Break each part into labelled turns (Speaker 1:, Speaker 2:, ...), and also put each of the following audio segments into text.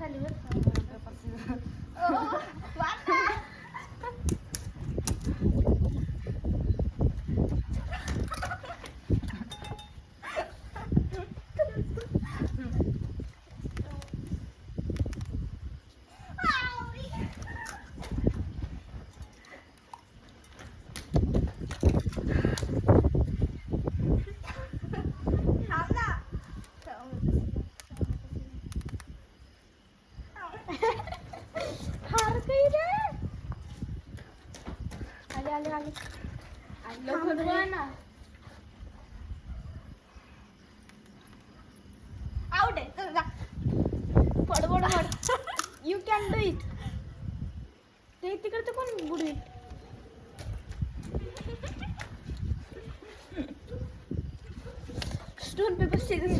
Speaker 1: खाली बस. You can do it. ते तिकडचं कोण बुडवी स्टोन पेपर सीजन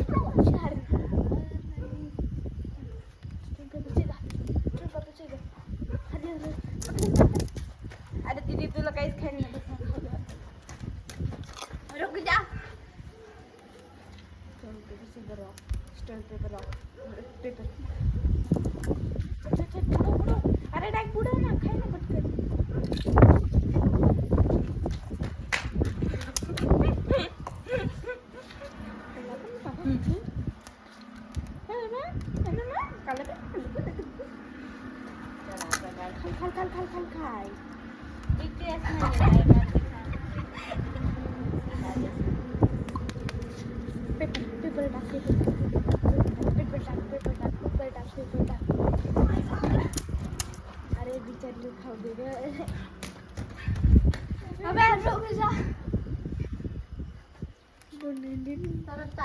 Speaker 1: अरे दीदी तुला काहीच खायला नाही रुक जा. स्टोन पेपर पेपर अरे डायरेक्ट पुढे ना खाय ना पटकन. खाल खाय पेपर टाक अरे बिचारी खाऊ दे रे. अबे रुक जा.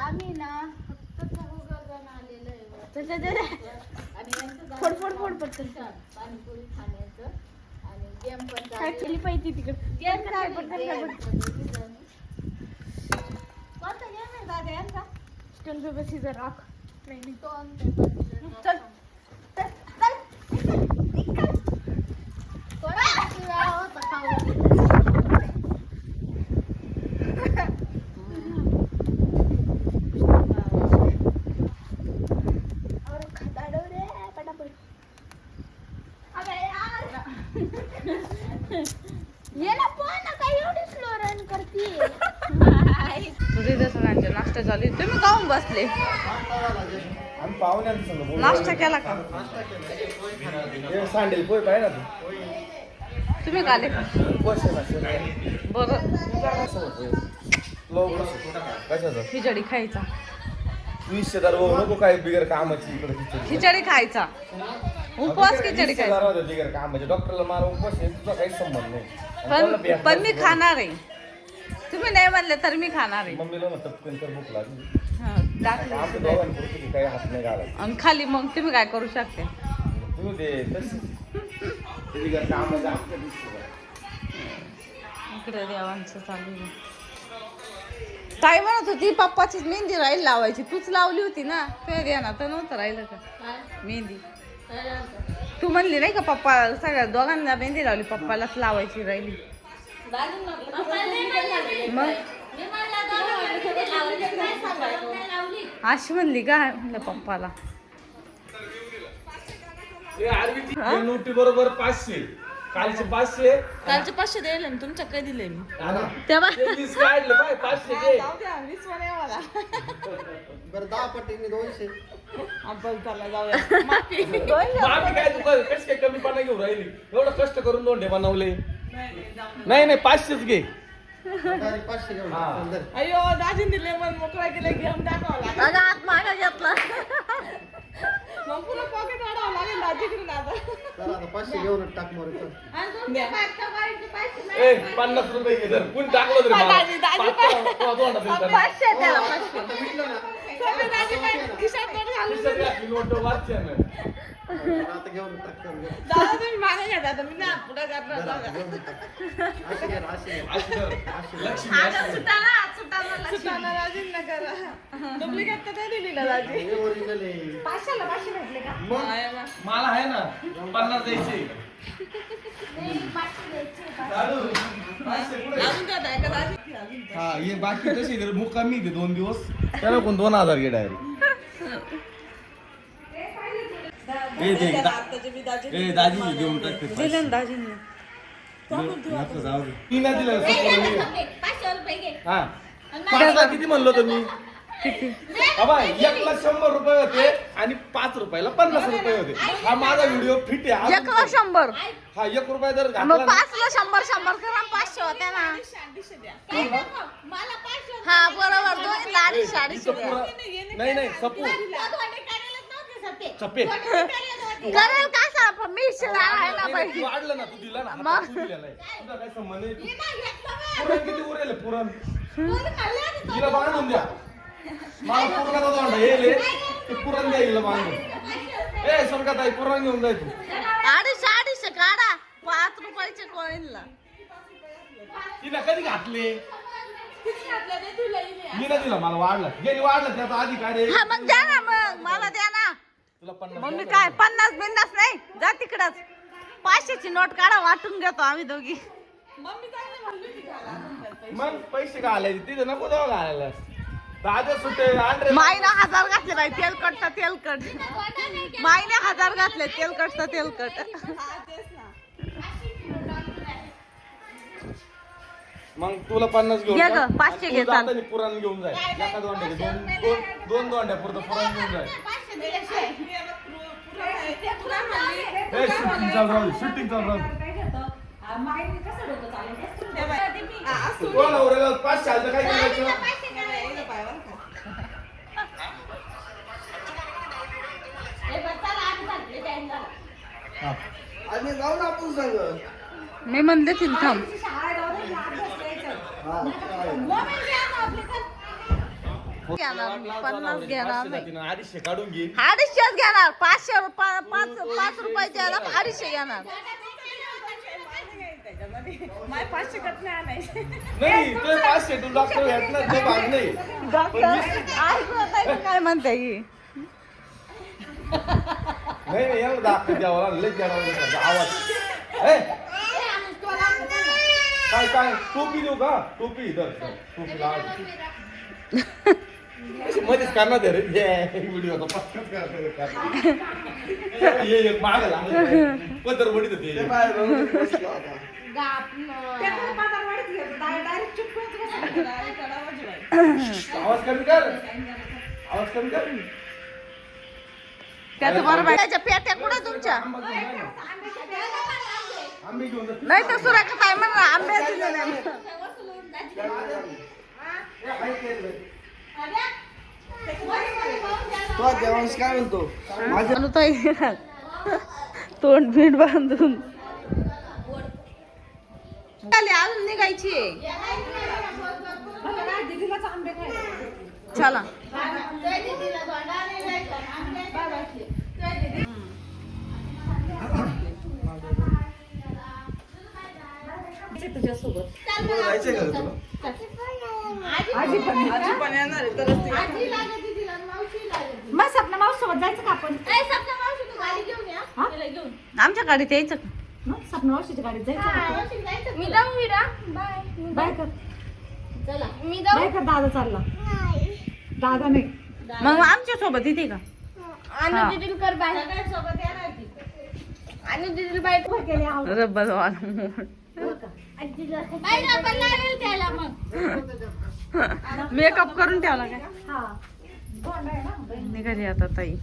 Speaker 1: आम्ही ना फक्त आलेलं आहे फोड पटकन पाणीपुरी खाण्याचं आणि गेम पण काय केली पाहिजे तिकडे. गेम काय कोणता गेम आहे दादा यांचा. Stone paper scissor rock. नाही स्टोन पेपर चल नाश्ता झाली. तुम्ही काहून बसले. नाश्ता केला का तुम्ही काले बरं खिचडी खायचा.
Speaker 2: काय बिगर कामाची
Speaker 1: खिचडी खायचा उपवास. खिचडी खायचा
Speaker 2: बिगर कामाची डॉक्टरला मारा उपवास तुझा काही संबंध नाही.
Speaker 1: पण मी खाणार आहे. तुम्ही नाही म्हणले तर मी खाणार आहे.
Speaker 2: मम्मीला म्हणतात भूक लागली काही हात नाही घालायचं
Speaker 1: आणि खाली मग तुम्ही काय करू शकते.
Speaker 2: तू दे
Speaker 1: इकडे देवांचं चालू आहे. काय म्हणत होती पप्पाचीच मेहंदी राहील लावायची. तूच लावली होती ना. ते ना तर नव्हतं राहिलं का मेहंदी. तू म्हणली नाही का पप्पा सगळ्या दोघांना मेहंदी लावली. पप्पालाच लावायची राहिली. मग अशी म्हणली का म्हणलं पप्पाला.
Speaker 2: नोटी बरोबर 500 कालचे
Speaker 1: 500 द्यायला ना. तुमच्या काय दिले मी तेव्हा
Speaker 2: 20 काढलं पाय 500 दे.
Speaker 1: 20 म्हणे मला.
Speaker 3: बरं 10 पटीने 200
Speaker 1: आपण चला जाऊया. माफी
Speaker 2: काय तू कशी काय कमीपणा घेऊन राहिली. एवढं कष्ट करून दोंडे बनवले. नाही 500च घे.
Speaker 3: 500 घेऊन
Speaker 1: अयो दाजीन दिले मन मोकळा केला. गेम दाखवावा लागला. आत मागा घेतला मग पुन्हा पॉकेट वाढावं लागेल दाजीकडून. आता
Speaker 3: 500 घेऊन टाक मोर.
Speaker 2: 50 रुपये घे. जर कोण टाकलं तरी
Speaker 1: 500 द्याला. 500 खिशात
Speaker 2: नोट वाचच्या
Speaker 3: आता घेऊन टाक.
Speaker 1: दादा तुम्ही मागे घ्या. दादा मी ना पुढे करणार. डुप्लिकेट तर ते दिली ना दाजी. 500ला 500 भेटले का.
Speaker 2: मला आहे ना 50 द्यायचे. हा ये बाकी तशी मुक्कामी दे 2 दिवस. त्याला कोण 2000 घे डायरेक्ट. दाजी घेऊन टाकते
Speaker 1: दिले ना दाजींनी.
Speaker 2: नको जाऊ दे. मी नाही दिलं हा पाचला किती म्हणलो तुम्ही बाबा 1ला 100 रुपये होते आणि 5 रुपयाला 50 रुपये होते. हा माझा व्हिडिओ फिट आहे.
Speaker 1: 1ला 100.
Speaker 2: हा 1 रुपया जर
Speaker 1: मग
Speaker 2: घातला ना
Speaker 1: 5ला 100 करा 500 होत्या ना. हा बरोबर 2ला 250
Speaker 2: इथं पुरा- नाही सपू चप्पे
Speaker 1: करेल का सांग मी शिळा आहे ना बाई.
Speaker 2: तू वाढलं ना तू दिला ना
Speaker 1: मग?
Speaker 2: हातात तू दिलेला आहे. तुझा काय संबंध आहे? पुरण किती उरेल पुरण हिला बांधून द्या मला पुरणाचा दोंडा येईल ते पुरण द्या हिला बांधून. ए स्वर्गात आहे पुरण घेऊन जाय तू
Speaker 1: 250 काढा 5 रुपयाचे कॉईनला.
Speaker 2: तिला कधी घातले मी नाही दिला मला वाढलं गेली वाढलं त्याचा आधी काय रे
Speaker 1: हा मग द्या ना मग मला द्या ना.
Speaker 2: तुला 50
Speaker 1: मग मी काय 50 बिंदास नाही जा तिकडच 500ची नोट काढा वाटून घेतो आम्ही दोघी.
Speaker 2: मग पैसे घालायचे तिथे नको तेव्हा घालायला ताजे सुटे आणले
Speaker 1: माईने 1000 घातले बाई तेलकट तर तेलकट. माईने 1000 घातले तेलकट तर तेलकट.
Speaker 2: मग तुला 50 घेऊन
Speaker 1: घे
Speaker 2: जा.
Speaker 1: गं, 500
Speaker 2: आणि
Speaker 1: घे
Speaker 2: तू
Speaker 1: चाल.
Speaker 2: जाताना पुरण घेऊन जाय एका दोंड्या दोन दोंड्या पुरतं पुरण घेऊन जाय. ए शूटिंग चालू राहू शूटिंग चालू राहू कोण उरेल 500 आलं काय करायचं.
Speaker 3: आणि जाऊ ना आपण सांग.
Speaker 1: मी म्हणले तिला थांब. घेणार मी 50 घेणार नाही.
Speaker 2: 250 काढून घे
Speaker 1: 250 घेणार 500 रुपये 5 रुपयाचे याला 250 घेणार.
Speaker 2: नाही ते 500 तू डॉक्टर घेतला ते भाग नाही
Speaker 1: काय म्हणते की
Speaker 2: नाही एवढं दाखव द्यावं लय द्यावं आवाज ए काय टोपी देऊ का टोपी इधर टोपी लाव मध्येच करणार दे रे व्हिडिओ ये माग लागलं पदर बडीत
Speaker 3: ते
Speaker 2: ते
Speaker 3: बाहेर जाऊन बसला होता.
Speaker 2: आवाज कमी कर आवाज कमी कर
Speaker 1: त्याचं बरोबर त्याच्या पेट्या कुठे तुमच्या
Speaker 2: आंबे घेऊन जा.
Speaker 1: नाही तर सुराखा काय म्हणणार आंब्याची दिलेल्या.
Speaker 3: तो देवांश काय म्हणतो माझ्या
Speaker 1: ताई तोंड बीड बांधून चालेल अजून निघायची चला.
Speaker 3: जायचंय का तुला
Speaker 4: मग सपना मावशी सोबत जायचं का आपण
Speaker 1: आमच्या गाडीत यायचं का?
Speaker 4: मग सपना मावशीच्या गाडीत जायचं का आपण?
Speaker 5: मी जाऊ मीरा बाय
Speaker 4: बाय कर
Speaker 5: चला मी
Speaker 4: बाय कर दादा चालला दादा नाही
Speaker 1: मग आमच्या सोबत येते का?
Speaker 5: आणि दिदील कर बाय आणि दिदील बाय
Speaker 4: केले आहो.
Speaker 1: रब्बर
Speaker 5: बाय ना पण लागेल त्याला मग
Speaker 1: मेकअप करून ठेवला काय
Speaker 4: हा गोंड आहे ना
Speaker 1: निघाली आता ताई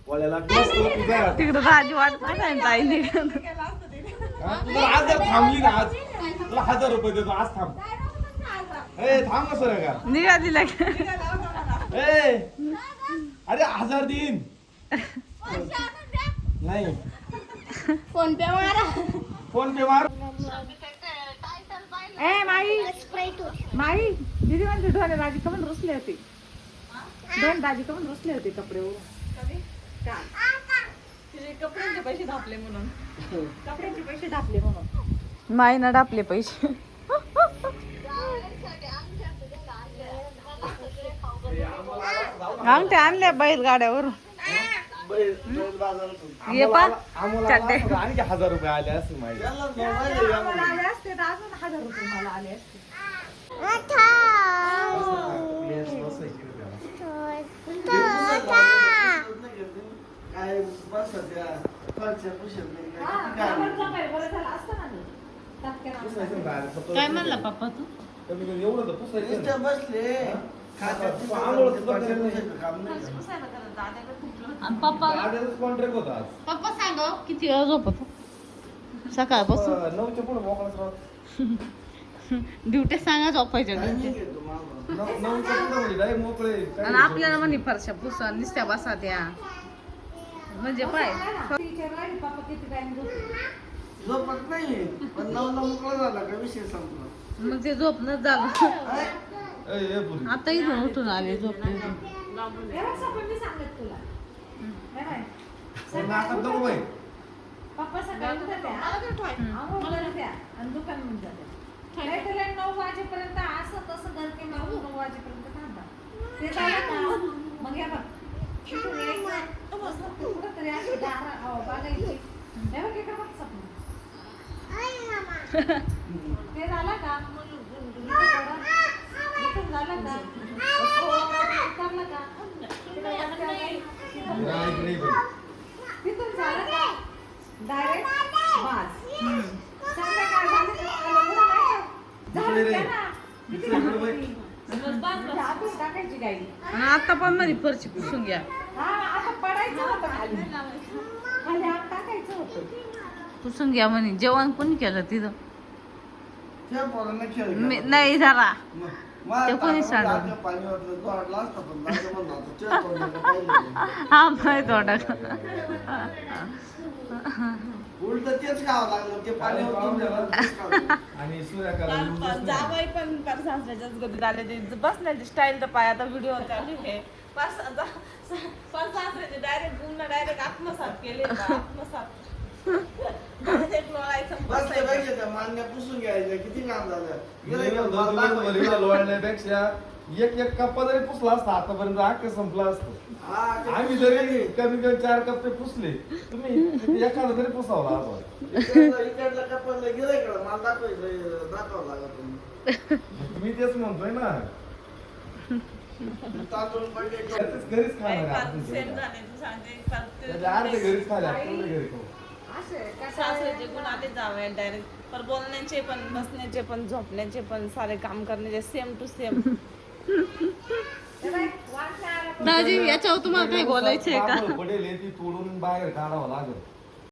Speaker 2: वळ्याला मस्त तुझा
Speaker 1: तिकडं दाजी वाट पाहाय ताई निघाल.
Speaker 2: तुला आज जर थांबली ना आज तुला 1000 रुपये देतो आज थांब ए थांब ना सर का
Speaker 1: निघाली लगे
Speaker 2: ए अरे 1000 देईन नाही
Speaker 5: फोन पे मारा
Speaker 2: फोन पे मार
Speaker 4: ए माई माई दीदी म्हणते ढोले दाजी कमन रुसले होते दोन दाजी कमन रुसले होते कपडे
Speaker 1: कपड्यांचे पैसे धापले म्हणून
Speaker 4: कपड्यांचे पैसे ढापले म्हणून
Speaker 1: मायना डापले पैसे अंगठे आणल्या बैल गाड्यावरून ये पा चड्डे
Speaker 2: आणखी 1000 रुपये आले असतील माहिती
Speaker 4: मला आले असते तर अजून 1000 रुपये मला आले असते
Speaker 3: काय बस त्या फरच्या पुशेल नाही काय,
Speaker 4: हा,
Speaker 3: किती काय
Speaker 4: आपण
Speaker 3: म्हणतो.
Speaker 4: जमायला बरं झालं असतं ना गं. टपक्यानं
Speaker 2: पुसायचं
Speaker 4: असतं.
Speaker 2: बाहेर फक्त.
Speaker 1: काय म्हणला पप्पा तू
Speaker 2: कमी कमी एवढं तर पुसायचं
Speaker 3: नुसते
Speaker 2: ना.
Speaker 3: बसले खात्यात
Speaker 2: तू
Speaker 3: तिथं
Speaker 2: आंघोळ
Speaker 3: जाऊन
Speaker 2: सुद्धा
Speaker 3: फरच्या
Speaker 2: केली नाही.
Speaker 3: पुसायचं काम नाही.
Speaker 4: पुसायला त्याला दाद्याकडे तुटलं होतं.
Speaker 1: आणि पप्पा
Speaker 2: दादाचाच कॉन्ट्रॅक्ट होता आज.
Speaker 1: पप्पा सांग हो, किती वेळा झोपतो सकाळपासून
Speaker 2: 9च्या पुढे मोकळाच राहतो.
Speaker 1: ड्युट्या सांगा झोपायच्या
Speaker 3: टायमिंग
Speaker 1: ड्युट्या
Speaker 3: आहे तो मागं.
Speaker 2: 9च्या पुढे म्हणजे डायरेक्ट मोकळे. काय
Speaker 1: आणि आपल्याला म्हणे फरशा पुसा निसत्या बसा त्या म्हणजे पाय
Speaker 4: टीचर राहिली, पप्पा किती टाइम झोपले.
Speaker 3: झोपत नाही पण 9ला मोकळा झाला का विषय संपला.
Speaker 1: मग ते झोपणंच झालं
Speaker 3: काय?
Speaker 2: ए पुरी.
Speaker 1: आता इथून उठून आले झोपले
Speaker 4: हे बघ सपन मी सांगत तुला. हे बाय.
Speaker 2: नाकात नको बाई.
Speaker 4: पप्पा सकाळी उठत्या, आंघोळ करत्या आणि दुकानात जात्या. नाहीतर लय 9 वाजेपर्यंत असं तसं करते, 9 वाजेपर्यंत थांबा. ते झालं का मग हे बघ तिथून यायचं, मस्त कुठंतरी अशी दारा बघायची. हे बघ इकडं बघ सपन. ते झालं का इथून झालं का उतरलं का तिकडं वरती आलं, तिथून
Speaker 2: नाही, नाही बाई.
Speaker 4: तिथून झालं का डायरेक्ट बास. संध्याकाळ झाली का आलं पुढं नाही का? झालं
Speaker 2: इकडे
Speaker 4: का
Speaker 2: रे.
Speaker 4: ना?
Speaker 2: इकडे इकडे बाई.
Speaker 4: म्हणजे आतून टाकायची गाडी.
Speaker 1: आणि आता पण म्हणे फरशी पुसून घ्या
Speaker 4: हा आता पडायचं होतं खाली. खाली आत टाकायचं होतं.
Speaker 1: पुसून घ्या म्हणे जेवण कोणी केलं तिथं
Speaker 3: त्या पोरांना खेळ घ्या.
Speaker 1: नाही जरा
Speaker 3: मग मला
Speaker 1: ते कोणी
Speaker 3: तांदूळ
Speaker 1: सांडलं?
Speaker 3: दाद्या पाणी वाटलं तो वाटला असता पण दाद्या म्हणला होता, त्या पोरांना पाहिलं.
Speaker 1: हा माहित वाटत
Speaker 3: उलट तेच खावं लागलं ते पाणी ओतून दिलं, तेच खावं लागलं.
Speaker 2: आणि सूर्यकाला
Speaker 6: जावई पण पार सासऱ्याच्याच गतीत आले ते बसण्याची स्टाईल तर पाय आता व्हिडिओ चालू आहे पार सासऱ्याचे डायरेक्ट गुन्हा डायरेक्ट आत्मसात केले आत्मसात Direct लोळायचं,
Speaker 3: बस ते
Speaker 6: बसायचं.
Speaker 3: पाहिजे त्या मांड्या पुसून घ्यायच्या किती काम झालं
Speaker 2: लोळण्यापेक्षा एक कप्पा जरी पुसला असता आतापर्यंत अख्खं संपला असतं.
Speaker 3: हा, ते
Speaker 2: आम्ही
Speaker 3: पुसून
Speaker 2: जरी
Speaker 3: घे.
Speaker 2: कमी कमी 4 कप्पे पुसले तुम्ही एखादा तरी पुसावला आपण.
Speaker 3: इकडलं कपडलं गेलं इकडं मला दाखवावं लागत.
Speaker 2: मी तेच म्हणतोय ना.
Speaker 3: तांदूळ पडले
Speaker 2: घरीच
Speaker 6: काय
Speaker 2: खाणार
Speaker 6: काल
Speaker 2: आपण
Speaker 6: सेम
Speaker 2: घरी.
Speaker 6: झाले तू सांगते काल ते-
Speaker 2: त्याच्या अर्धे घरीच खाले आपण घरी खाऊ.
Speaker 4: असं आहे, कसं
Speaker 6: सासऱ्याचे
Speaker 4: आहे?
Speaker 6: गुण आले जावे डायरेक्ट पर बोलण्याचे पण बसण्याचे पण झोपण्याचे पण सारे काम करण्याचे सेम टू सेम
Speaker 4: हे बाई, वास नाही आला पण
Speaker 1: दाजी याच्यावर तुम्हाला काही बोलायचंय का
Speaker 2: बाबळ पडेल हे ती तोडून बाहेर काढावं लागेल.